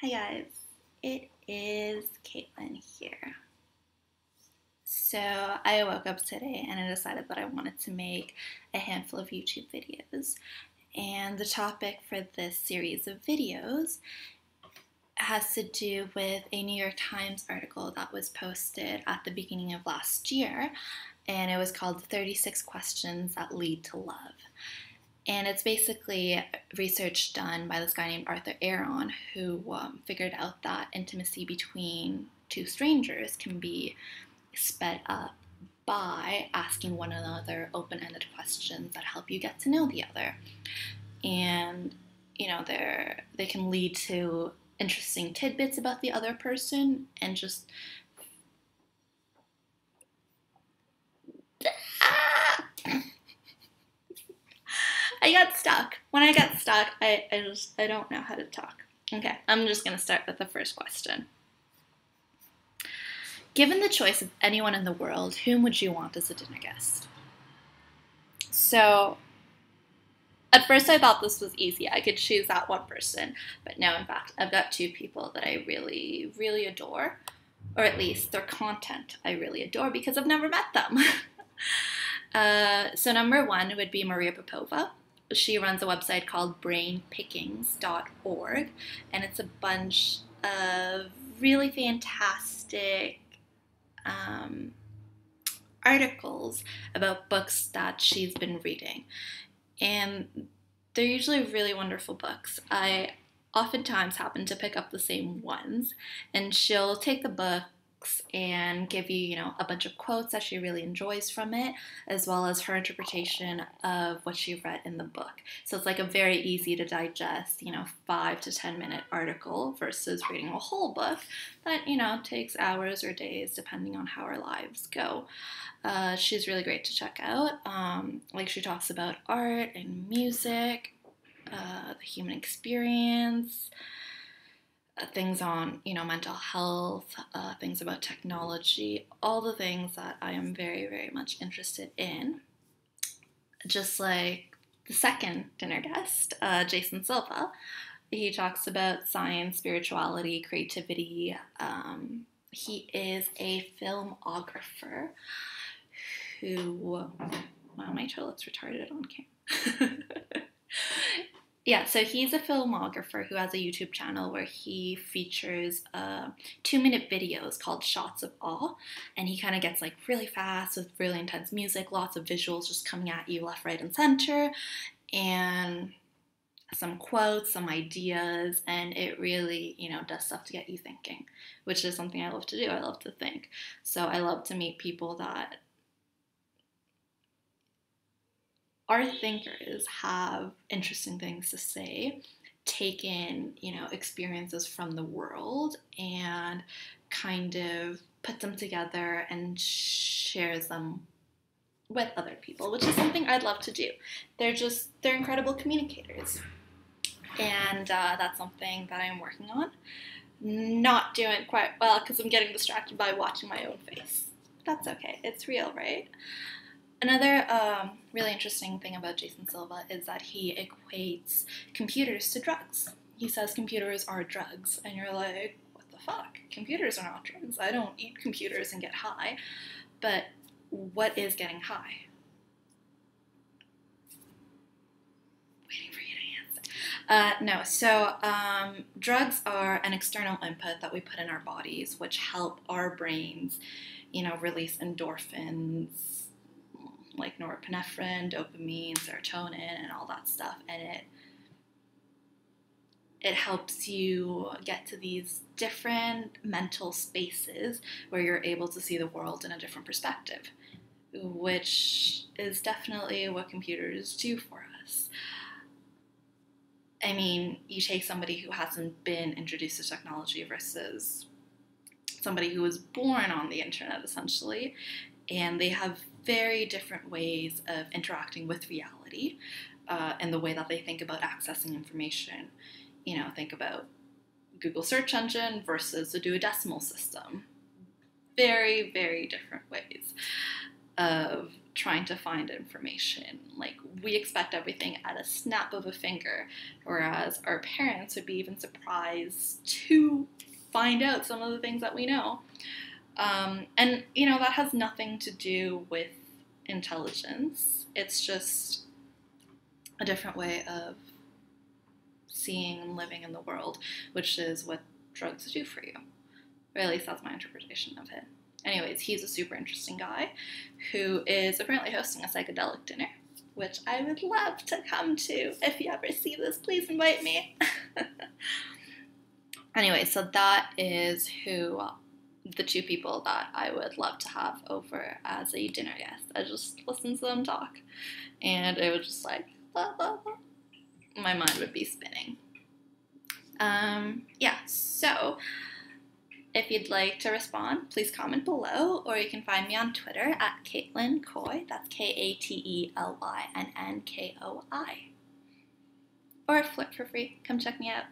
Hi guys, it is Katelynn here. So I woke up today and I decided that I wanted to make a handful of YouTube videos. And the topic for this series of videos has to do with a New York Times article that was posted at the beginning of last year. And it was called 36 Questions That Lead to Love. And it's basically research done by this guy named Arthur Aron, who figured out that intimacy between two strangers can be sped up by asking one another open-ended questions that help you get to know the other. And, they can lead to interesting tidbits about the other person and just... I got stuck. When I got stuck, I don't know how to talk. Okay, I'm just going to start with the first question. Given the choice of anyone in the world, whom would you want as a dinner guest? So, at first I thought this was easy. I could choose that one person. But no, in fact, I've got two people that I really, really adore. Or at least their content I really adore because I've never met them. So number one would be Maria Popova. She runs a website called brainpickings.org, and it's a bunch of really fantastic articles about books that she's been reading. And they're usually really wonderful books. I oftentimes happen to pick up the same ones, and she'll take the books and give you, a bunch of quotes that she really enjoys from it, as well as her interpretation of what she read in the book. So it's like a very easy to digest, 5 to 10 minute article versus reading a whole book that, takes hours or days depending on how our lives go. She's really great to check out. She talks about art and music, the human experience, things on, mental health, things about technology, all the things that I am very, very much interested in. Just like the second dinner guest, Jason Silva. He talks about science, spirituality, creativity. He is a filmographer who... Wow, my toilet's retarded on camera. Yeah, so he's a filmographer who has a YouTube channel where he features 2-minute videos called Shots of Awe, and he kind of gets really fast with really intense music, lots of visuals just coming at you left, right, and center, and some quotes, some ideas, and it really, does stuff to get you thinking, which is something I love to do. I love to think. So I love to meet people that our thinkers, have interesting things to say, take in, experiences from the world and kind of put them together and shares them with other people, which is something I'd love to do. They're incredible communicators. And that's something that I'm working on. Not doing quite well because I'm getting distracted by watching my own face. That's okay. It's real, right? Another really interesting thing about Jason Silva is that he equates computers to drugs. He says computers are drugs, and you're like, what the fuck? Computers are not drugs. I don't eat computers and get high. But what is getting high? Waiting for you to answer. No, so drugs are an external input that we put in our bodies, which help our brains, release endorphins, like norepinephrine, dopamine, serotonin, and all that stuff. And it helps you get to these different mental spaces where you're able to see the world in a different perspective, which is definitely what computers do for us. I mean, you take somebody who hasn't been introduced to technology versus somebody who was born on the internet, essentially, and they have very different ways of interacting with reality and the way that they think about accessing information. Think about Google search engine versus the duodecimal system. Very, very different ways of trying to find information. Like, we expect everything at a snap of a finger, whereas our parents would be even surprised to find out some of the things that we know. And, you know, that has nothing to do with intelligence. It's just a different way of seeing and living in the world, which is what drugs do for you. Or at least that's my interpretation of it. Anyways, he's a super interesting guy who is apparently hosting a psychedelic dinner, which I would love to come to. If you ever see this, please invite me. Anyway, so that is who the two people that I would love to have over as a dinner guest. I just listened to them talk, and it was just like, blah, blah, blah. My mind would be spinning. Yeah, so if you'd like to respond, please comment below, or you can find me on Twitter at Katelynn Koi. That's KATELYNNKOI. Or flirt for free. Come check me out.